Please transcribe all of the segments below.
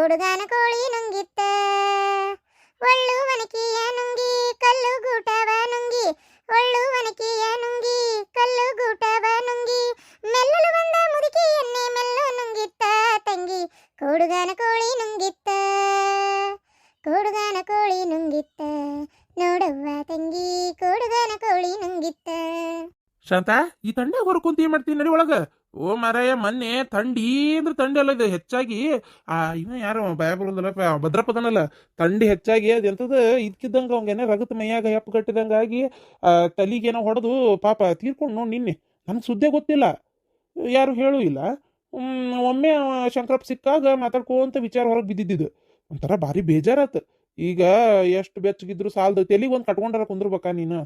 ಹುಡುಗನ ಕೋಳಿ ನುಂಗಿತ್ತ ಒಳ್ಳು ವನಕಿಯ ನುಂಗಿ ಕಲ್ಲು ಗೂಟವ ನುಂಗಿ ಒಳ್ಳು ವನಕಿಯ ನುಂಗಿ ಕಲ್ಲು ಗೂಟವ ನುಂಗಿ ಮೆಲ್ಲಲು ಬಂದ ಮುದುಕಿಯನ್ನೇ ಮೆಲ್ಲು ನುಂಗಿತ್ತ ತಂಗಿ ಹುಡುಗನ ಕೋಳಿ ನುಂಗಿತ್ತ ಹುಡುಗನ ಕೋಳಿ ನುಂಗಿತ್ತ ನೋಡವ್ವ ತಂಗಿ ಹುಡುಗನ ಕೋಳಿ ನುಂಗಿತ್ತ. ಶಾಂತ ಈ ತಂಡೆ ಹೊರ ಕುಂತ ಏನ್ ಮಾಡ್ತೀನಿ ನಡಿ ಒಳಗ. ಓ ಮಾರಾಯ ಮೊನ್ನೆ ಥಂಡಿ ಅಂದ್ರೆ ಥಂಡಿ ಅಲ್ಲ ಇದು ಹೆಚ್ಚಾಗಿ ಇವ ಯಾರು ಬಯಬಲಲ್ಲ ಭದ್ರಪದನಲ್ಲ ಥಂಡಿ ಹೆಚ್ಚಾಗಿ ಅದು ಎಂತದ ಇದ್ಕಿದ್ದಂಗ ಅವಂಗೇನ ರಗತ್ ಮೈಯಾಗ ಹೆಪ್ಪು ಕಟ್ಟಿದಂಗಾಗಿ ತಲಿಗೇನೋ ಹೊಡೆದು ಪಾಪ ತೀರ್ಕೊಂಡು ನೋಡಿ ನಿನ್ನೆ. ನನಗೆ ಸುದ್ದಿ ಗೊತ್ತಿಲ್ಲ, ಯಾರು ಹೇಳೂ ಇಲ್ಲ. ಒಮ್ಮೆ ಶಂಕರಪ್ಪ ಸಿಕ್ಕಾಗ ಮಾತಾಡ್ಕೋಂತ ವಿಚಾರ ಹೊರಗೆ ಬಿದ್ದಿದ್ದು ಒಂಥರ ಭಾರಿ ಬೇಜಾರಾತು. ಈಗ ಎಷ್ಟು ಬೆಚ್ಚಗಿದ್ರು ಸಾಲದು, ತೆಲಿಗೆ ಒಂದು ಕಟ್ಕೊಂಡಾರ ಕುಂದ್ರಬೇಕಾ ನೀನು?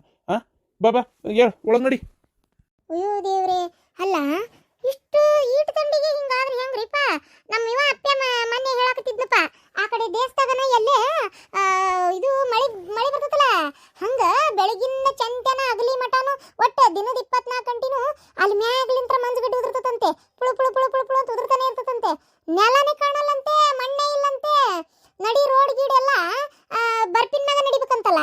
ಬಾಬಾ ಹೇಳ ಒಳಗ್ ನಡಿ. ಅಯ್ಯೋ ದೇವ್ರೆ, ಅಲ್ಲ ಇಷ್ಟು ಈಟ್ ತಂಡಿಗೆ ಹಿಂಗಾದ್ರೆ ಹೆಂಗ್ರಿಪ್ಪ? ನಮ್ಮ ಇವ ಅಪ್ಪೆ ಮೊನ್ನೆ ಹೇಳಕತ್ತಿದ್ನಪ್ಪ, ಆ ಕಡೆ ದೇಶದಾಗನ ಎಲ್ಲೇ ಇದು ಮಳಿ ಮಳಿ ಬರ್ತದಲ್ಲ, ಹಂಗ ಬೆಳಗಿನ ಚಂತನ ಅಗಲಿ ಮಟನು ಒಟ್ಟು ದಿನದ 24 ಗಂಟೆನೂ ಅಲ್ಲಿ ಮ್ಯಾಗ್ಲಿಂತ್ರ ಮಂಜುಗಡ್ಡೆ ಉದುರ್ತದಂತೆ, ಪುಳು ಪುಳು ಪುಳು ಪುಳು ಪುಳು ಅಂತ ಉದುರ್ತಾನೆ ಇರ್ತದಂತೆ. ನೆಲನೇ ಕಾಣಲ್ಲಂತೆ, ಮಣ್ಣೆ ಇಲ್ಲಂತೆ, ನಡಿ ರೋಡ್ ಗೀಡ್ ಎಲ್ಲ ಬರ್ಪಿನ ಮ್ಯಾಗ ನಡಿಬೇಕಂತಲ್ಲ,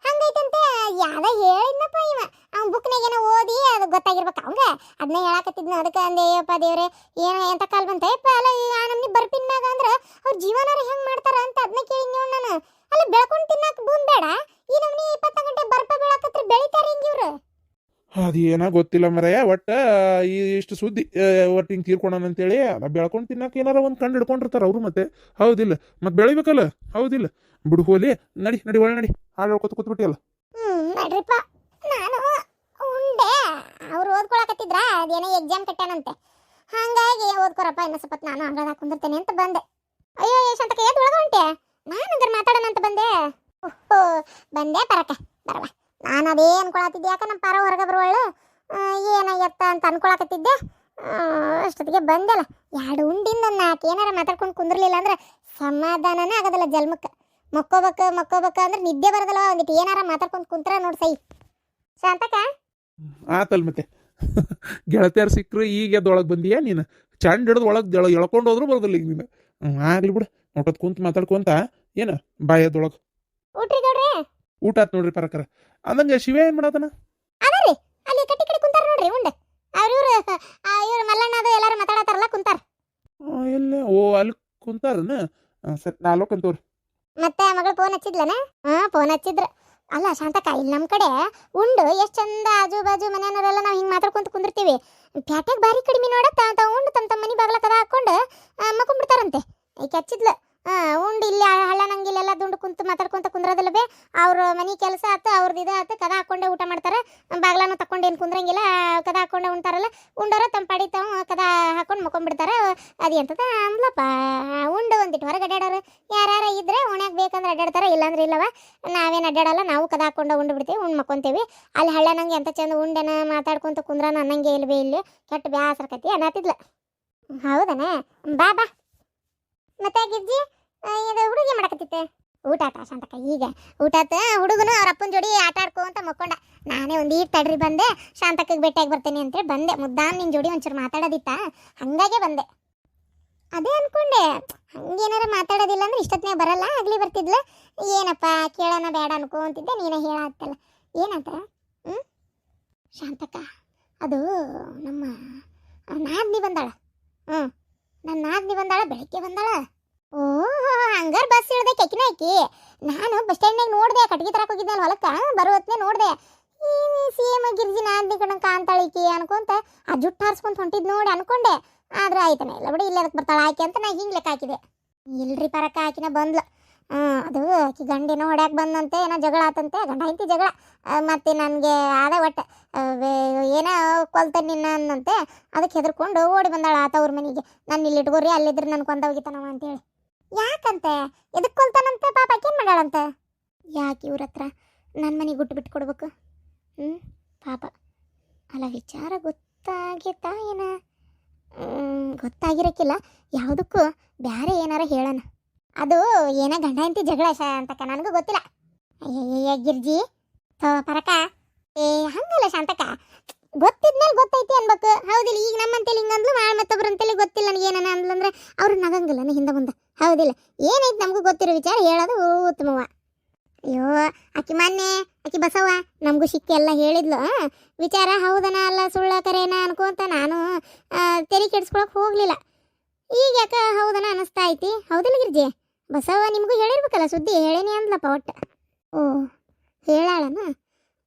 ಹಂಗೈತಂತೆ. ಯಾವ್ದ ಹೇಳಿದ್ನಪ್ಪ ಇವ, ಅವ್ನ ಬುಕ್ನಾಗೇನೋ ಓದಿ ಅದು ಗೊತ್ತಾಗಿರ್ಬೇಕು ಅವಂಗ. ಅದನ್ನ ಹೇಳಕತ್ತಿದ್ನ, ಅದಕ್ಕೆ ಅಂದೇಯಪ್ಪ ದೇವ್ರೆ ಏನೋ ಎಂತ ಕಾಲ್ ಬಂತಪ್ಪ. ಅಲ್ಲ ನಮ್ನಿ ಬರ್ಪಿನ ಮ್ಯಾಗ ಅಂದ್ರೆ ಅವ್ರ ಜೀವನಾರ ಹೆಂಗ್ ಮಾಡ್ತಾರ ಅಂತ ಅದನ್ನ ಕೇಳಿ ನೋಡ್ ನಾನು. ಅಲ್ಲ ಬೆಳ್ಕೊಂಡು ತಿನ್ನಕ್ ಭೂಮಿ ಬೇಡ, ಈ ನಮ್ನಿ 24 ಗಂಟೆ ಬರ್ಪ ಬೀಳಾಕತ್ರ ಬೆಳಿತಾರ ಹೆಂಗ ಇವ್ರು? ಅದು ಏನೋ ಗೊತ್ತಿಲ್ಲ ಮರಯ್ಯ, ಒಟ್ಟ ಇಷ್ಟು ಸುದ್ದಿ ಒಟ್ಟು ಹಿಂಗೆ ತೀರ್ಕೊಳೋಣ ಅಂತೇಳಿ ಬೆಳ್ಕೊಂಡು ತಿನ್ನಕ್ಕೆ ಏನಾರ ಒಂದು ಕಂಡು ಹಿಡ್ಕೊಂಡಿರ್ತಾರೆ ಅವರು. ಮತ್ತೆ ಹೌದಿಲ್ಲ, ಮತ್ತೆ ಬೆಳಿಬೇಕಲ್ಲ, ಹೌದಿಲ್ಲ? ಬಿಡು ಹೋಲಿ, ನಡಿ ನಡಿ ಒಳ್ಳೆ ನಡಿ, ಹಾಡು ಹೇಳ್ಕೊತ ಕೂತ್ಬಿಟ್ಟಿಯಲ್ಲ. ನಡ್ರಿಪ್ಪ, ನಾನು ಉಂಡೆ. ಅವ್ರು ಓದ್ಕೊಳಕತ್ತಿದ್ರ, ಅದೇನೋ ಎಕ್ಸಾಮ್ ಕಟ್ಟಾನಂತೆ, ಹಂಗಾಗಿ ಓದ್ಕೊರಪ್ಪ ಇನ್ನ ಸ್ವಲ್ಪ ನಾನು ಅಂಗಳದಾಗ ಕುಂದಿರ್ತೇನೆ ಅಂತ ಬಂದೆ. ಅಯ್ಯೋ ಯಶಂತಕ ಎದ್ದು ಒಳಗ ಹೊಂಟೆ, ನಾನು ಹಂಗಾರೆ ಮಾತಾಡೋಣ ಅಂತ ಬಂದೆ. ಓಹೋ ಬಂದೆ ಪರಕ ಬರವ. ನಾನು ಅದೇ ಅನ್ಕೊಳತ್ತಿದ್ದೆ, ಯಾಕೆ ನಮ್ಮ ಪಾರ ಹೊರಗೆ ಬರುವಳು ಏನಾಗತ್ತ ಅಂತ ಅನ್ಕೊಳಕತ್ತಿದ್ದೆ. ಅಷ್ಟೊತ್ತಿಗೆ ಬಂದಲ್ಲ, 2 ಉಂಡಿಂದ 4 ಏನಾರ ಮಾತಾಡ್ಕೊಂಡು ಕುಂದಿರ್ಲಿಲ್ಲ ಅಂದ್ರೆ ಸಮಾಧಾನನೇ ಆಗೋದಿಲ್ಲ ಜನ್ಮಕ್ಕೆ. ಮಕ್ಕೋಬೇಕು ಅಂದ್ರೆ ನಿದ್ದೆ ಬರೋದಲ್ಲ, ಒಂದಿಟ್ಟು ಏನಾರ ಮಾತಾಡ್ಕೊಂಡು ಕುಂತ್ರ ನೋಡಿ ಸೈ. ಶಾಂತಕ ಆತಲ್ ಮತ್ತೆ ಗೆಳತಿಯಾರು ಸಿಕ್ಕರು ಈಗ ಎದ್ದೊಳಗೆ ಬಂದೀಯ ನೀನು? ಚಂಡ್ ಹಿಡಿದು ಒಳಗೆ ಎಳ್ಕೊಂಡು ಹೋದ್ರು ಬರೋದಿಲ್ಲ ಈಗ ನೀನು. ಆಗ್ಲಿ ಬಿಡು, ನೋಟದ್ ಕುಂತ ಮಾತಾಡ್ಕೊಂತ ಏನು ಬಾಯ್ ಎದ್ದೊಳಗೆ. ಊಟ್ರಿ ಗೌಡ್ರಿ? ಊಟ ಆತ್ ನೋಡ್ರಿ ಪರಕರ. ಅಂದಂಗೆ ಶಿವ ಏನ್ ಮಾಡತಾನ? ಅದರಿ ಅಲ್ಲಿ ಕಟ್ಟಿ ಕಡೆ ಕುಂತಾರ ನೋಡ್ರಿ ಉಂಡ. ಇವ್ರು ಮಲ್ಲಣ್ಣ ಅದು ಎಲ್ಲಾರು ಮಾತಾಡತಾರಲ್ಲ ಕುಂತಾರ. ಎಲ್ಲ ಓ ಅಲ್ಲಿ ಕುಂತಾರನ? ಸರಿ ನಾಲ್ಕಂತವ್ರಿ. ಮತ್ತೆ ಮಗಳು ಫೋನ್ ಹಚ್ಚಿದ್ಲನ? ಫೋನ್ ಹಚ್ಚಿದ್ರ. ಅಲ್ಲ ಶಾಂತಕ, ಇಲ್ಲಿ ನಮ್ಮ ಕಡೆ ಉಂಡು ಎಷ್ಟು ಚಂದ ಆಜು ಬಾಜು ಮನೆಯವರೆಲ್ಲ ನಾವು ಹಿಂಗೆ ಮಾತಾಡ್ಕೊಂತ ಕುಂದಿರ್ತೀವಿ. ಪ್ಯಾಟ್ಯಾಗ ಬಾರಿ ಕಡಿಮೆ ನೋಡ ಉಂಡು ತಮ್ಮ ಮನೆ ಬಾಗ್ಲ ಕದ ಹಾಕೊಂಡು ಮಕ್ಕೊಂಡ್ಬಿಡ್ತಾರಂತೆ. ಈಗ ಹಚ್ಚಿದ್ಲ ಉಂಡು ಇಲ್ಲಿ ಹಳ್ಳ ನಂಗಿಲ್ಲೆಲ್ಲ ದುಂಡು ಕುಂತು ಮಾತಾಡ್ಕೊಂತ ಕುಂದ್ರದಲ್ಲ ಬೇ. ಅವ್ರ ಮನೆ ಕೆಲಸ ಆತು, ಅವ್ರದ್ದು ಇದು ಆತು, ಕದ ಹಾಕೊಂಡೆ ಊಟ ಮಾಡ್ತಾರೆ. ಬಾಗ್ಲನ್ನು ತಕೊಂಡೇನು ಕುಂದ್ರಂಗಿಲ್ಲ, ಕದ ಹಾಕೊಂಡೆ ಉಣ್ತಾರಲ್ಲ. ಉಂಡೋರ ತಮ್ಮ ಪಡಿ ತಾವು ಕದ ಹಾಕೊಂಡು ಮಕ್ಕೊಂಡ್ಬಿಡ್ತಾರೆ. ಅದು ಎಂತದ ಅಂದ್ಲಪ್ಪ, ಉಂಡು ಒಂದಿಟ್ಟು ಹೊರಗೆ ಅಡ್ಡಾಡೋರು ಯಾರು ಇದ್ರೆ ಓಣ್ಯಾಗ ಬೇಕಂದ್ರೆ ಅಡ್ಡಾಡ್ತಾರೆ, ಇಲ್ಲಾಂದ್ರೆ ಇಲ್ಲವ. ನಾವೇನು ಅಡ್ಡಾಡಲ್ಲ, ನಾವು ಕದ ಹಾಕೊಂಡು ಉಂಡು ಬಿಡ್ತೀವಿ, ಉಂಡು ಮಕ್ಕೊಂತೀವಿ. ಅಲ್ಲಿ ಹಳ್ಳ ನಂಗೆ ಎಂತ ಚಂದ ಉಂಡೆನ ಮಾತಾಡ್ಕೊಂತ ಕುಂದ್ರನ ಅನ್ನಂಗೆ ಇಲ್ವೇ ಇಲ್ಲಿ ಕೆಟ್ಟ ಬ್ಯಾಸರಕತಿ ಅನ್ನತ್ತಿದ್ಲ. ಹೌದನ? ಬಾ ಬಾ. ಮತ್ತೆ ಗಿರ್ಜಿ ಇದು ಹುಡುಗಿ ಮಾಡಕತ್ತಿತ್ತೆ ಊಟ ಆತ ಶಾಂತಕ. ಈಗ ಊಟ ಆತ, ಹುಡುಗನು ಅವ್ರ ಅಪ್ಪನ ಜೋಡಿ ಆಟ ಆಡ್ಕೊಂತ ಮಕ್ಕೊಂಡ. ನಾನೇ ಒಂದು ಈಟ್ ತಡ್ರಿ ಬಂದೆ, ಶಾಂತಕ್ಕೆ ಭೇಟಿಯಾಗಿ ಬರ್ತೇನೆ ಅಂತೇಳಿ ಬಂದೆ. ಮುದ್ದಾನ್ ನಿನ್ನ ಜೋಡಿ ಒಂಚೂರು ಮಾತಾಡೋದಿತ್ತ, ಹಂಗಾಗೆ ಬಂದೆ. ಅದೇ ಅನ್ಕೊಂಡೆ, ಹಂಗೇನಾರ ಮಾತಾಡೋದಿಲ್ಲ ಅಂದ್ರೆ ಇಷ್ಟೊತ್ತನೇ ಬರಲ್ಲ, ಆಗ್ಲಿ ಬರ್ತಿದ್ಲ. ಏನಪ್ಪ ಕೇಳೋಣ ಬೇಡ ಅನ್ಕೊಂತಿದ್ದೆ, ನೀನೇ ಹೇಳತ್ತಲ್ಲ. ಏನಂತ? ಶಾಂತಕ, ಅದು ನಮ್ಮ ನಾದ್ನಿ ಬಂದಾಳ. ನನ್ನ ನಾದ್ನಿ ಬಂದಾಳ, ಬೆಳಗ್ಗೆ ಬಂದಾಳ. ಓಹ್ ಹಂಗಾರ ಬಸ್ ಇಳ್ದೆ ಕೆಕಿನ ಆಕಿ. ನಾನು ಬಸ್ ಸ್ಟ್ಯಾಂಡ್ನಾಗ ನೋಡಿದೆ, ಕಟ್ಗೆ ತರಕ್ಕೆ ಹೋಗಿದ್ದೆ ಅಲ್ಲಿ ಹೊಲಕ್ಕೆ, ಬರೋ ಹೊತ್ತನೇ ನೋಡಿದೆ. ಈ ಸೇಮ್ ಗಿರ್ಜಿ ನಾದ್ನಿ ಕಣ ಕಾಂತಾಳಿಕಿ ಅನ್ಕೊಂತ ಆ ಜುಟ್ಟು ಹಾರಿಸ್ಕೊಂತ ಹೊಂಟಿದ್ ನೋಡಿ ಅನ್ಕೊಂಡೆ. ಆದ್ರೆ ಆಯ್ತಾನೆ ಇಲ್ಲ ಬಿಡಿ, ಇಲ್ಲೇ ಅದಕ್ಕೆ ಬರ್ತಾಳ ಆಕೆ ಅಂತ ನಾ ಹಿಂಗೆ ಲೆಕ್ಕ ಹಾಕಿದೆ. ಇಲ್ರಿ ಪರಕ, ಆಕಿನ ಬಂದ್ಲ. ಅದು ಆಕಿ ಗಂಡಿನ ಹೊಡ್ಯಾಕೆ ಬಂದಂತೆ, ಏನೋ ಜಗಳ ಆತಂತೆ, ಗಂಡ ಹೆಂಡತಿ ಜಗಳ. ಮತ್ತೆ ನನಗೆ ಅದೇ ಒಟ್ಟು ಏನೋ ಕೊಲ್ತಾನೆ ನಿನ್ನ ಅನ್ನಂತೆ. ಅದಕ್ಕೆ ಹೆದರ್ಕೊಂಡು ಓಡಿ ಬಂದಾಳ ಆತವ್ರ ಮನೆಗೆ. ನಾನು ಇಲ್ಲಿ ಇಟ್ಕೋರಿ, ಅಲ್ಲಿದ್ರೆ ನನ್ಗೆ ಕೊಂದ ಹೋಗಿತಾನವ ಅಂತೇಳಿ. ಯಾಕಂತೆ? ಎದಕ್ಕೆ ಕೊಲ್ತಾನಂತೆ? ಪಾಪ ಆಕೇನು ಮಾಡಾಳಂತೆ? ಯಾಕೆ ಇವ್ರ ಹತ್ರ ನನ್ನ ಮನೆಗೆ ಗುಟ್ಟು ಬಿಟ್ಟು ಕೊಡ್ಬೇಕು? ಪಾಪ ಅಲ್ಲ, ವಿಚಾರ ಗೊತ್ತಾಗಿತ್ತಾ ಏನ? ಗೊತ್ತಾಗಿರಕ್ಕಿಲ್ಲ, ಯಾವುದಕ್ಕೂ ಬ್ಯಾರೆ ಏನಾರ ಹೇಳೋಣ. ಅದು ಏನ ಗಂಡ ಹೆಂಡತಿ ಜಗಳ ಅಂತಕ, ನನಗೂ ಗೊತ್ತಿಲ್ಲ. ಅಯ್ಯಯ್ಯ ಗಿರ್ಜಿ ಪರಕ, ಹಂಗಲ್ಲ ಶಾಂತಕ, ಗೊತ್ತಿದ್ಮೇಲೆ ಗೊತ್ತೈತಿ ಅನ್ಬೇಕು, ಹೌದಿಲ್ಲ? ಈಗ ನಮ್ಮಂತೇಳಿ ಹಿಂಗಂದ್ಲು, ಮತ್ತೊಬ್ರು ಅಂತೇಳಿ ಗೊತ್ತಿಲ್ಲ ನನಗೆ ಏನನ ಅಂದ್ಲಂದ್ರೆ ಅವ್ರು ನಗಂಗಿಲ್ಲ ಹಿಂದೆ ಮುಂದೆ. ಹೌದಿಲ್ಲ? ಏನೈತಿ ನಮಗೂ ಗೊತ್ತಿರೋ ವಿಚಾರ ಹೇಳೋದು ಉತ್ತಮವ. ಅಯ್ಯೋ, ಆಕಿ ಮೊನ್ನೆ ಆಕಿ ಬಸವ ನಮಗೂ ಸಿಕ್ಕಿ ಎಲ್ಲ ಹೇಳಿದ್ಲು. ವಿಚಾರ ಹೌದನ ಅಲ್ಲ ಸುಳ್ಳ ಕರೇನ ಅನ್ಕೊಂತ ನಾನು ತೆರಿ ಕೆಡ್ಸ್ಕೊಳಕ್ ಹೋಗ್ಲಿಲ್ಲ. ಈಗ ಯಾಕೆ ಹೌದನ ಅನಿಸ್ತಾ ಐತಿ. ಹೌದಿಲ್ಲ ಗಿರ್ಜಿ? ಬಸವ ನಿಮಗೂ ಹೇಳಿರ್ಬೇಕಲ್ಲ ಸುದ್ದಿ, ಹೇಳೇನಿ ಅಂದ್ಲಪ್ಪ ಒಟ್ಟು. ಓ, ಹೇಳಾಳನ?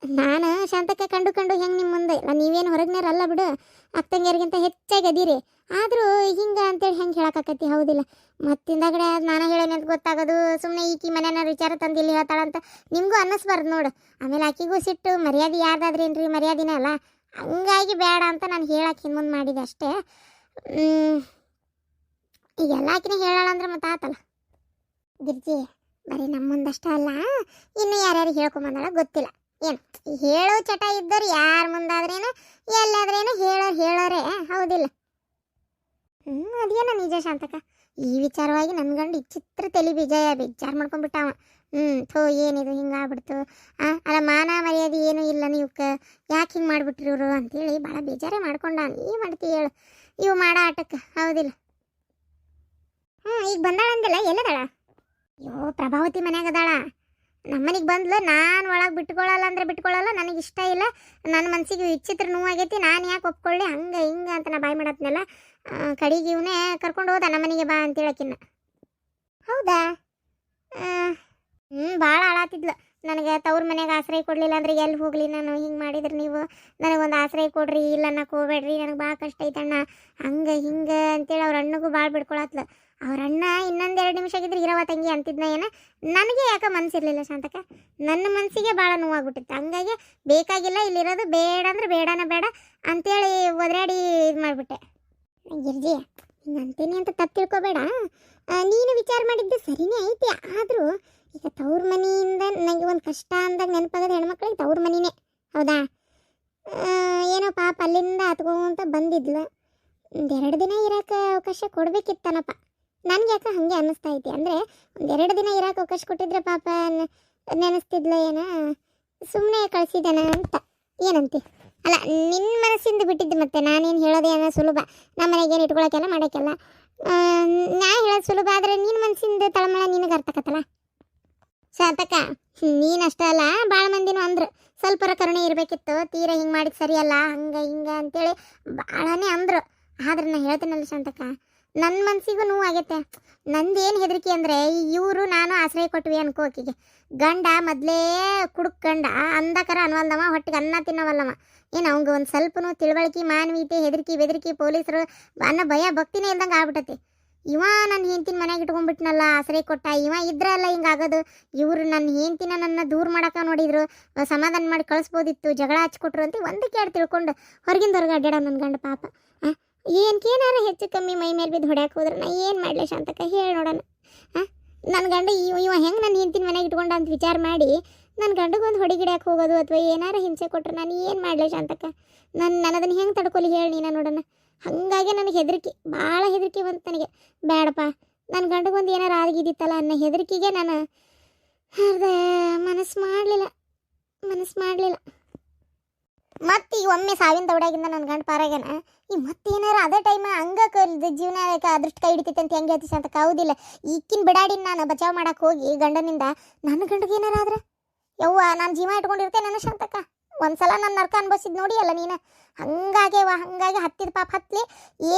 ನಾನು ಶಾಂತಕ್ಕೆ ಕಂಡು ಹೆಂಗೆ ನಿಮ್ಮ ಮುಂದೆ ಇಲ್ಲ, ನೀವೇನು ಹೊರಗ್ನಾರಲ್ಲ ಬಿಡು, ಅಕ್ಕಂಗಿಯರಿಗಿಂತ ಹೆಚ್ಚಾಗಿ ಅದೀರಿ. ಆದರೂ ಹಿಂಗೆ ಅಂತೇಳಿ ಹೆಂಗೆ ಹೇಳಕ್ಕಾಕತಿ. ಹೌದಿಲ್ಲ? ಮತ್ತಿಂದಗಡೆ ನಾನು ಹೇಳೇನೆ ಅಂತ ಗೊತ್ತಾಗೋದು, ಸುಮ್ಮನೆ ಈಕಿ ಮನೆಯ ವಿಚಾರ ತಂದಿಲ್ಲಿ ಹೇಳ್ತಾಳಂತ ನಿಮಗೂ ಅನ್ನಿಸ್ಬಾರ್ದು ನೋಡು. ಆಮೇಲೆ ಆಕಿಗೂ ಸಿಟ್ಟು, ಮರ್ಯಾದೆ ಯಾರ್ದಾದ್ರೇನ್ರಿ ಮರ್ಯಾದಿನೇ ಅಲ್ಲ. ಹಂಗಾಗಿ ಬೇಡ ಅಂತ ನಾನು ಹೇಳಕ್ಕೆ ಹಿಂದೆ ಮಾಡಿದೆ ಅಷ್ಟೇ. ಈಗೆಲ್ಲ ಆಕಿನೇ ಹೇಳಾಳ ಅಂದ್ರೆ ಮತ್ತೆ ಆತಲ್ಲ ಗಿರ್ಜಿ. ಬರೀ ನಮ್ಮ ಮುಂದಷ್ಟೇ ಅಲ್ಲ, ಇನ್ನು ಯಾರ್ಯಾರಿಗೆ ಹೇಳ್ಕೊಂಬಂದಾಳ ಗೊತ್ತಿಲ್ಲ. ಏನು ಹೇಳೋ ಚಟ ಇದ್ದವ್ರು ಯಾರ ಮುಂದಾದ್ರೇನು ಎಲ್ಲಾದ್ರೇನು ಹೇಳೋರೇ. ಹೌದಿಲ್ಲ? ಅದೇನ ನಿಜ ಶಾಂತಕ. ಈ ವಿಚಾರವಾಗಿ ನನ್ನ ಗಂಡು ಚಿತ್ರ ತಲೆ ಬೇಜಾರು ಮಾಡ್ಕೊಂಡ್ಬಿಟ್ಟಾವ. ಥೋ ಏನಿದು ಹಿಂಗಾಗ್ಬಿಡ್ತು. ಅಲ್ಲ ಮಾನ ಮರ್ಯಾದೆ ಏನೂ ಇಲ್ಲ ನೀವಕ್ಕೆ, ಯಾಕೆ ಹಿಂಗೆ ಮಾಡಿಬಿಟ್ರಿ ಇವರು ಅಂತೇಳಿ ಭಾಳ ಬೇಜಾರೇ ಮಾಡ್ಕೊಂಡ. ನೀ ಮಾಡ್ತೀವಿ ಹೇಳು ಇವು ಮಾಡೋ ಆಟಕ್ಕೆ. ಹೌದಿಲ್ಲ? ಈಗ ಬಂದಾಳಂದಿಲ್ಲ, ಎಲ್ಲದಾಳ? ಅಯ್ಯೋ, ಪ್ರಭಾವತಿ ಮನ್ಯಾಗ ಅದಾಳ. ನಮ್ಮನಿಗೆ ಬಂದ್ಲು. ನಾನು ಒಳಗೆ ಬಿಟ್ಕೊಳ್ಳಲ್ಲ ಅಂದ್ರೆ ಬಿಟ್ಕೊಳ್ಳಲ್ಲ, ನನಗೆ ಇಷ್ಟ ಇಲ್ಲ, ನನ್ನ ಮನಸ್ಸಿಗೆ ವಿಚಿತ್ರ ನೋವಾಗೈತಿ, ನಾನು ಯಾಕೆ ಒಪ್ಕೊಳ್ಳಿ ಹಂಗೆ ಹಿಂಗೆ ಅಂತ ನಾ ಬಾಯ್ ಮಾಡತ್ನೆಲ್ಲ. ಕಡೆಗೆ ಇವನೇ ಕರ್ಕೊಂಡು ಹೋದ ನಮ್ಮನಿಗೆ ಬಾ ಅಂತೇಳಕಿನ್ನ. ಹೌದಾ? ಭಾಳ ಆಳಾತಿದ್ಲು. ನನಗೆ ತವ್ರ ಮನೆಗೆ ಆಶ್ರಯ ಕೊಡಲಿಲ್ಲ ಅಂದ್ರೆ ಎಲ್ಲಿ ಹೋಗಲಿ ನಾನು, ಹಿಂಗೆ ಮಾಡಿದ್ರೆ ನೀವು ನನಗೊಂದು ಆಶ್ರಯ ಕೊಡ್ರಿ, ಇಲ್ಲ ಅನ್ನಕ್ಕೆ ಹೋಗ್ಬೇಡ್ರಿ, ನನಗೆ ಭಾಳ ಕಷ್ಟ ಐತಣ್ಣ, ಹಂಗೆ ಹಿಂಗೆ ಅಂತೇಳಿ ಅವ್ರ ಅಣ್ಣಗೂ ಭಾಳ ಬಿಡ್ಕೊಳತ್ಲು. ಅವ್ರ ಅಣ್ಣ ಇನ್ನೊಂದು 2 ನಿಮಿಷ ಆಗಿದ್ರೆ ಇರವ ತಂಗಿ ಅಂತಿದ್ನ ಏನ. ನನಗೆ ಯಾಕೆ ಮನಸ್ಸಿರ್ಲಿಲ್ಲ ಶಾಂತಕ, ನನ್ನ ಮನಸ್ಸಿಗೆ ಭಾಳ ನೋವಾಗ್ಬಿಟ್ಟಿತ್ತು. ಹಂಗಾಗಿ ಬೇಕಾಗಿಲ್ಲ ಇಲ್ಲಿರೋದು, ಬೇಡ ಅಂದ್ರೆ ಬೇಡನ ಬೇಡ ಅಂತೇಳಿ ಒದರಾಡಿ ಇದು ಮಾಡಿಬಿಟ್ಟೆ. ಗಿರ್ಜಿ, ಹಿಂಗೆ ಅಂತೀನಿ ಅಂತ ತಪ್ಪು ತಿಳ್ಕೊಬೇಡ. ನೀನು ವಿಚಾರ ಮಾಡಿದ್ದು ಸರಿನೇ ಐತಿ. ಆದರೂ ಈಗ ತವ್ರ ಮನೆಯಿಂದ ನನಗೆ ಒಂದು ಕಷ್ಟ ಅಂದಾಗ ನೆನಪಾಗೋದು ಹೆಣ್ಮಕ್ಳಿಗೆ ತವ್ರ ಮನಿನೇ. ಹೌದಾ? ಏನೋ ಪಾಪ ಅಲ್ಲಿಂದ ಹತ್ಕೊಂತ ಬಂದಿದ್ಲು. 2 ದಿನ ಇರೋಕೆ ಅವಕಾಶ ಕೊಡ್ಬೇಕಿತ್ತನಪ್ಪ. ನನಗೆ ಯಾಕೆ ಹಾಗೆ ಅನ್ನಿಸ್ತಾ ಐತಿ. ಅಂದರೆ 2 ದಿನ ಇರೋಕೆ ಅವಕಾಶ ಕೊಟ್ಟಿದ್ರೆ ಪಾಪ ನೆನೆಸ್ತಿದ್ಲ ಏನ, ಸುಮ್ಮನೆ ಕಳಿಸಿದ್ದಾನ ಅಂತ. ಏನಂತಿ? ಅಲ್ಲ, ನಿನ್ನ ಮನಸ್ಸಿಂದ ಬಿಟ್ಟಿದ್ದು. ಮತ್ತೆ ನಾನೇನು ಹೇಳೋದೇನೋ ಸುಲಭ, ನಮ್ಮ ಮನೆಗೇನು ಇಟ್ಕೊಳಕ್ಕೆಲ್ಲ ಮಾಡೋಕ್ಕೆಲ್ಲ. ನಾ ಹೇಳೋದು ಸುಲಭ, ಆದರೆ ನಿನ್ನ ಮನಸ್ಸಿಂದ ತಳಮಳ ನಿನಗೆ ಅರ್ಥಕತ್ತಲ್ಲ ಶಾಂತಕ. ನೀನಷ್ಟೇ ಅಲ್ಲ, ಭಾಳ ಮಂದಿನೂ ಅಂದ್ರು ಸ್ವಲ್ಪರ ಕರುಣೆ ಇರಬೇಕಿತ್ತು, ತೀರಾ ಹಿಂಗೆ ಮಾಡಿದ್ದು ಸರಿಯಲ್ಲ, ಹಂಗೆ ಹಿಂಗೆ ಅಂತೇಳಿ ಭಾಳನೇ ಅಂದರು. ಆದ್ರೆ ನಾನು ಹೇಳ್ತೀನಲ್ಲ ಶಾಂತಕ, ನನ್ನ ಮನಸ್ಸಿಗೂ ನೋವು ಆಗೈತೆ. ನಂದೇನು ಹೆದರಿಕೆ ಅಂದರೆ, ಇವರು ನಾನು ಆಶ್ರಯ ಕೊಟ್ವಿ ಅನ್ಕೋಕಿಗೆ. ಗಂಡ ಮೊದಲೇ ಕುಡುಕ್ ಗಂಡ, ಅಂದಕರ ಅನ್ವಲ್ದವ, ಹೊಟ್ಟಿಗೆ ಅನ್ನ ತಿನ್ನವಲ್ಲವ. ಏನು ಅವಂಗೆ ಒಂದು ಸ್ವಲ್ಪನೂ ತಿಳುವಳಿಕೆ, ಮಾನವೀಯತೆ, ಹೆದರಿಕೆ ಬೆದರಿಕೆ, ಪೊಲೀಸರು ಅನ್ನೋ ಭಯ ಭಕ್ತಿನೇ ಇಲ್ದಂಗೆ ಆಗ್ಬಿಟ್ಟತಿ. ಇವ ನನ್ನ ಹೆಂಡ್ತಿನ ಮನೆಯಾಗ ಇಟ್ಕೊಂಡ್ಬಿಟ್ನಲ್ಲ, ಆಶ್ರಯ ಕೊಟ್ಟ, ಇವ ಇದ್ರಲ್ಲ ಹಿಂಗಾಗೋದು. ಇವರು ನನ್ನ ಹೆಂಡ್ತಿನ ನನ್ನ ದೂರ ಮಾಡಕ್ಕೆ ನೋಡಿದ್ರು, ಸಮಾಧಾನ ಮಾಡಿ ಕಳಿಸ್ಬೋದಿತ್ತು, ಜಗಳ ಹಚ್ಕೊಟ್ರು ಅಂತ ಒಂದು ಕೇಳಿ ತಿಳ್ಕೊಂಡು ಹೊರಗಿಂದ ಹೊರಗೆ ಅಡ್ಡಾಡ ನನ್ನ ಗಂಡ ಪಾಪ. ಏನಕ್ಕೇನಾರ ಹೆಚ್ಚು ಕಮ್ಮಿ ಮೈ ಮೇಲೆ ಬಿದ್ದು ಹೊಡ್ಯಾಕೆ ಹೋದ್ರೆ ನಾ ಏನು ಮಾಡಲಿ ಶಾಂತಕ, ಹೇಳಿ ನೋಡೋಣ. ನನ್ನ ಗಂಡ ಇವ ಹೆಂಗೆ ನನ್ನ ಹೆಂಡ್ತಿನ ಮನೆಗೆ ಇಟ್ಕೊಂಡ ಅಂತ ವಿಚಾರ ಮಾಡಿ ನನ್ನ ಗಂಡಗೊಂದು ಹೊಡಿಗಿಡ್ಯಾಕೆ ಹೋಗೋದು ಅಥವಾ ಏನಾರ ಹಿಂಸೆ ಕೊಟ್ಟರೆ ನಾನು ಏನು ಮಾಡಲಿ ಶಾಂತಕ? ನಾನು ಅದನ್ನು ಹೆಂಗೆ ತಡ್ಕೊಲಿ ಹೇಳಿ ನೀನು ನೋಡೋಣ. ಹಾಗಾಗಿ ನನಗೆ ಹೆದರಿಕೆ, ಭಾಳ ಹೆದರಿಕೆ ಬಂತು ನನಗೆ. ಬೇಡಪ್ಪ, ನನ್ನ ಗಂಡಗೊಂದು ಏನಾರ ಆಗಿದ್ದಿತ್ತಲ್ಲ ಅನ್ನೋ ಹೆದರಿಕೆಗೆ ನಾನು ಮನಸ್ಸು ಮಾಡಲಿಲ್ಲ. ಮತ್ತು ಈಗ ಒಮ್ಮೆ ಸಾವಿನ ದೌಡಾಗಿಂದ ನನ್ನ ಗಂಡ ಪಾರಾಗ್ಯಾನ. ಈ ಮತ್ತೇನಾರ ಅದೇ ಟೈಮ್ ಹಂಗೆ ಜೀವನ ಅದೃಷ್ಟ ಕೈ ಹಿಡಿತೈತೆ ಅಂತ ಹೆಂಗೆ ಹೇಳ್ತಿ ಶಾಂತಕ? ಹೌದಿಲ್ಲ? ಈಕಿನ ಬಿಡಾಡಿನ ನಾನು ಬಚಾವ್ ಮಾಡಕ್ಕೆ ಹೋಗಿ ಗಂಡನಿಂದ ನನ್ನ ಗಂಡಗೆ ಏನಾರ ಆದ್ರೆ ಯವ್ವ ನಾನು ಜೀವ ಇಟ್ಕೊಂಡಿರ್ತೇನೆ ನನ್ನ ಶಾಂತಕ. ಒಂದ್ಸಲ ನನ್ನ ನರ್ಕ ಅನ್ಭವಿಸಿದ್ ನೋಡಿ ಅಲ್ಲ ನೀನು. ಹಂಗಾಗಿ ಹತ್ತಿದ ಪಾಪ ಹತ್ಲಿ,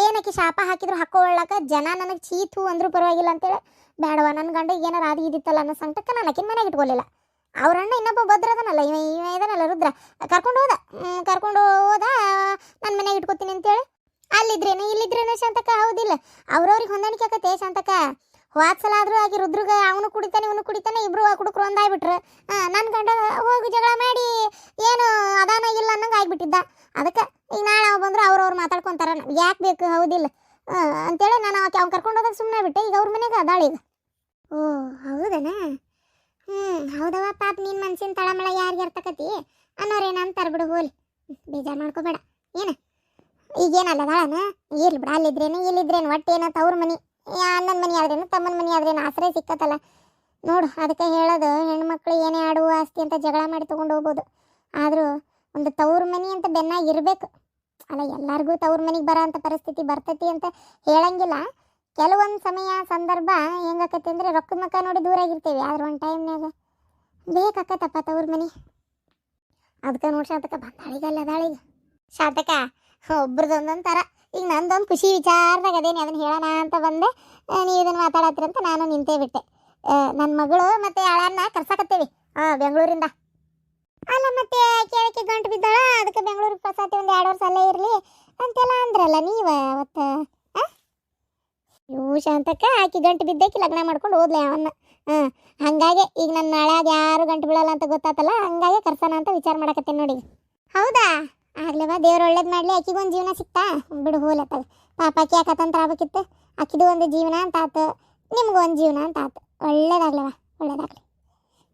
ಏನಕ್ಕೆ ಶಾಪ ಹಾಕಿದ್ರು ಹಾಕೊಳ್ಳಕ ಜನ ನನಗೆ ಚೀತು ಅಂದ್ರೂ ಪರವಾಗಿಲ್ಲ ಅಂತೇಳಿ ಬೇಡವ, ನನ್ನ ಗಂಡಿಗೆ ಏನಾರು ಆಗಿದ್ದಿತ್ತಲ್ಲ ಅನ್ನೋ ಸಂಕಟಕ್ಕೆ ನಾನು ಆಕಿನ ಮನೆಗೆ ಇಟ್ಕೊಳ್ಳಿಲ್ಲ. ಅವ್ರಣ್ಣ ಇನ್ನೊಬ್ಬ ಭದ್ರ ಅದನಲ್ಲ, ಇವ ಇದನಲ್ಲ ರುದ್ರ, ಕರ್ಕೊಂಡು ಹೋದ ನನ್ನ ಮನೆಗೆ ಇಟ್ಕೋತೀನಿ ಅಂತೇಳಿ. ಇಲ್ಲಿದ್ರೇನು ಶಾಂತಕ? ಹೌದಿಲ್ಲ? ಅವ್ರವ್ರಿಗೆ ಹೊಂದಾಣಿಕೆ ಆಕತೆ ಶಾಂತಕ. ವಾತ್ಸಲ ಆದ್ರೂ ಆಗಿ ರುದ್ರಗ ಅವನು ಕುಡಿತಾನೆ ಇವನು ಕುಡಿತಾನೆ, ಇಬ್ರು ಕುಡುಕರು ಒಂದಾಗ್ಬಿಟ್ರು. ನನ್ನ ಗಂಡ ಹೋಗಿ ಜಗಳ ಮಾಡಿ ಏನು ಅದಾನ ಇಲ್ಲ ಅನ್ನಂಗೆ ಆಗ್ಬಿಟ್ಟಿದ್ದ. ಅದಕ್ಕೆ ಈಗ ನಾಳೆ ಅವ ಬಂದ್ರು ಅವ್ರವ್ರು ಮಾತಾಡ್ಕೊಂತಾರ, ಯಾಕೆ ಬೇಕು? ಹೌದಿಲ್ಲ? ಅಂತೇಳಿ ನಾನು ಅವ್ನು ಕರ್ಕೊಂಡು ಹೋದಾಗ ಸುಮ್ಮನೆ ಬಿಟ್ಟೆ. ಈಗ ಅವ್ರ ಮನೆಗೆ ಅದಾಳೀಗ. ಓ ಹೌದನಾ? ಹೌದವ ಪಾಪ, ನಿನ್ನ ಮನ್ಸಿನ ತಳಮಳ ಯಾರಿಗೆ ಅರ್ಥಕತಿ ಅನ್ನೋರೇನು ಅಂತಾರೆ ಬಿಡು, ಹೋಲಿ, ಬೇಜಾರು ಮಾಡ್ಕೋಬೇಡ. ಏನು ಈಗೇನಲ್ಲ ದಾಳನ ಇರ್ಲಿ ಬಿಡ, ಇಲ್ಲಿದ್ರೇನು ಒಟ್ಟೇನ ತವ್ರ ಮನೆ, ಅಣ್ಣನ ಮನೆ ಆದ್ರೇನು ತಮ್ಮನ ಮನೆ ಆದ್ರೇನು ಆಶ್ರಯ ಸಿಕ್ಕತ್ತಲ್ಲ ನೋಡು. ಅದಕ್ಕೆ ಹೇಳೋದು, ಹೆಣ್ಮಕ್ಳು ಏನೇ ಆಡುವ ಆಸ್ತಿ ಅಂತ ಜಗಳ ಮಾಡಿ ತೊಗೊಂಡು ಹೋಗ್ಬೋದು, ಆದರೂ ಒಂದು ತವ್ರ ಮನೆ ಅಂತ ಬೆನ್ನಾಗಿ ಇರಬೇಕು. ಅಲ್ಲ, ಎಲ್ಲರಿಗೂ ತವ್ರ ಮನೆಗೆ ಬರೋ ಅಂಥ ಪರಿಸ್ಥಿತಿ ಬರ್ತೈತಿ ಅಂತ ಹೇಳಂಗಿಲ್ಲ. ಕೆಲವೊಂದು ಸಮಯ ಸಂದರ್ಭ ಹೆಂಗಾಕತ್ತೆ ಅಂದ್ರೆ ರೊಕ್ಕದ ಮಕ್ಕ ನೋಡಿ ದೂರ ಆಗಿರ್ತೇವೆ, ಆದ್ರೆ ಒಂದು ಟೈಮ್ನಾಗ ಬೇಕಾಕತ್ತಪ್ಪ ತವ್ರ ಮನೆ. ಅದಕ್ಕೆ ನೋಡಿ ಶಾಂತಕ ಬಂದಾಳಿಗಲ್ಲ ಅದಾಳಿಗ ಶಾಂತಕ ಒಬ್ರದ್ದು ಒಂದೊಂದು ಥರ. ಈಗ ನಂದೊಂದು ಖುಷಿ ವಿಚಾರದಾಗ ಅದೇನೆ ಅದನ್ನು ಹೇಳೋಣ ಅಂತ ಬಂದೆ, ನೀವು ಇದನ್ನು ಮಾತಾಡತ್ತೀರಿ ಅಂತ ನಾನು ನಿಂತೇ ಬಿಟ್ಟೆ. ನನ್ನ ಮಗಳು ಮತ್ತು ಯಾಳನ್ನ ಕರ್ಸಾಕತ್ತೇವಿ ಬೆಂಗಳೂರಿಂದ. ಅಲ್ಲ ಮತ್ತೆ ಕೇಳಕ್ಕೆ ಗಂಟು ಬಿದ್ದಾಳ, ಅದಕ್ಕೆ ಬೆಂಗಳೂರಿಗೆ ಕರ್ಸಾತಿ ಒಂದು 2 ವರ್ಷ ಅಲ್ಲೇ ಇರಲಿ ಅಂತೆಲ್ಲ ಅಂದ್ರಲ್ಲ ನೀವು ಅವತ್ತು. ಇವು ಶಾಂತಕ್ಕ ಆಕಿ ಗಂಟು ಬಿದ್ದಾಕಿ ಲಗ್ನ ಮಾಡ್ಕೊಂಡು ಹೋದ್ಲೆ ಅವನ್ನ. ಹಂಗಾಗಿ ಈಗ ನನ್ನ ನಾಳ್ಯಾಗ ಯಾರು ಗಂಟು ಬೀಳಲ್ಲ ಅಂತ ಗೊತ್ತಾತಲ್ಲ, ಹಂಗಾಗಿ ಕರ್ಸೋಣ ಅಂತ ವಿಚಾರ ಮಾಡಕತ್ತೇನೆ ನೋಡಿ. ಹೌದಾ, ಆಗ್ಲೇವಾ ದೇವ್ರು ಒಳ್ಳೇದು ಮಾಡಲಿ. ಆಕಿಗೊಂದು ಜೀವನ ಸಿಕ್ತಾ ಬಿಡು ಹೋಲತ್ತಾಗ. ಪಾಪ ಆಕಿ ಯಾಕತ್ತಂತ ಆಗ್ಬೇಕಿತ್ತು, ಆಕಿದು ಒಂದು ಜೀವನ ಅಂತ ಆತು, ನಿಮ್ಗೂ ಒಂದು ಜೀವನ ಅಂತ ಆತು. ಒಳ್ಳೇದಾಗ್ಲವ, ಒಳ್ಳೇದಾಗ್ಲಿ.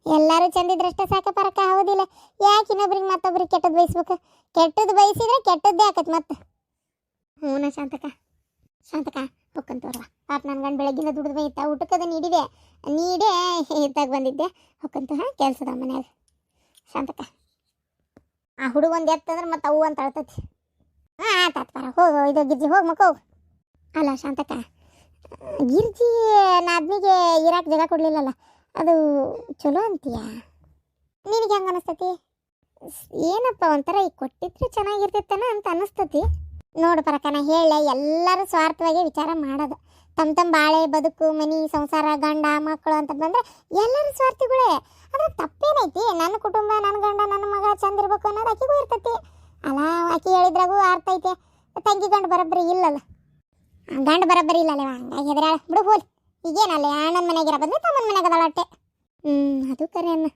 ಎಲ್ಲರೂ ಚಂದಿದ್ರಷ್ಟೇ ಸಾಕ ಪರಕ, ಹೌದಿಲ್ಲ? ಯಾಕೆ ಇನ್ನೊಬ್ರಿಗೆ ಮತ್ತೊಬ್ರಿಗೆ ಕೆಟ್ಟದ್ದು ಬಯಸ್ಬೇಕು? ಕೆಟ್ಟದ್ದು ಬಯಸಿದ್ರೆ ಕೆಟ್ಟದ್ದೇ ಆಕತ್ ಮತ್ತೆ. ಹ್ಞೂ ಶಾಂತಕ ಹೊಕ್ಕಂತವ್ರವ. ಪಾಪ ನನ್ನ ಗಂಡು ಬೆಳಗ್ಗಿಂದ ದುಡಿದು ಬೈತ, ಊಟಕ್ಕದ ನೀಡೇ ಇತ್ತಾಗ ಬಂದಿದ್ದೆ. ಹೊಕ್ಕಂತ ಕೆಲ್ಸದ ಮನ್ಯಾಗ ಶಾಂತಕ. ಆ ಹುಡುಗ ಒಂದು ಎತ್ತಂದ್ರೆ ಮತ್ತೆ ಅವು ಅಂತ ಅಳ್ತತಿ. ಆತಾತ್ ಪರ ಹೋಗು, ಇದು ಗಿರ್ಜಿ ಹೋಗಿ ಮಕ್ಕ ಹೋಗು. ಅಲ್ಲ ಶಾಂತಕ, ಗಿರ್ಜಿ ನಾದ್ನಿಗೆ ಇರಾಕ್ ಜಾಗ ಕೊಡ್ಲಿಲ್ಲಲ್ಲ, ಅದು ಚಲೋ ಅಂತೀಯ? ನಿನಗೆ ಹೆಂಗೆ ಅನಿಸ್ತತಿ? ಏನಪ್ಪ ಒಂಥರ ಈಗ ಕೊಟ್ಟಿದ್ರೆ ಚೆನ್ನಾಗಿರ್ತಿತ್ತನ ಅಂತ ಅನಿಸ್ತತಿ. ನೋಡು ಪರಕ, ನಾ ಹೇಳೆ ಎಲ್ಲರೂ ಸ್ವಾರ್ಥವಾಗಿ ವಿಚಾರ ಮಾಡೋದು. ತಮ್ಮ ಬಾಳೆ ಬದುಕು ಮನೆ ಸಂಸಾರ ಗಂಡ ಮಕ್ಕಳು ಅಂತ ಬಂದರೆ ಎಲ್ಲರೂ ಸ್ವಾರ್ಥಿಗಳೇ. ಅದ್ರ ತಪ್ಪೇನೈತಿ? ನನ್ನ ಕುಟುಂಬ ನನ್ನ ಗಂಡ ನನ್ನ ಮಗ ಚಂದ ಇರ್ಬೇಕು ಅನ್ನೋದು ಆಕಿಗೂ ಇರ್ತೈತಿ ಅಲ್ಲ. ಆಕಿ ಹೇಳಿದ್ರಾಗೂ ಅರ್ಥ ಐತೆ. ತಂಗಿ ಗಂಡು ಬರೋಬ್ಬರಿ ಇಲ್ಲಲ್ಲ, ಗಂಡು ಬರೋಬ್ಬರಿ ಇಲ್ಲಲ್ಲ, ಹಂಗಾಗಿ ಹೆದರಾಳ ಬಿಡು ಹೋಲಿ. ಈಗೇನಲ್ಲ ಅಣ್ಣನ ಮನೆಗಿರ ಬಂದ್ರೆ ತಮ್ಮನ ಮನೆಗೆ ಅದಾಳ ಅಟ್ಟೆ. ಅದು ಕರೆ ಅನ್ನ.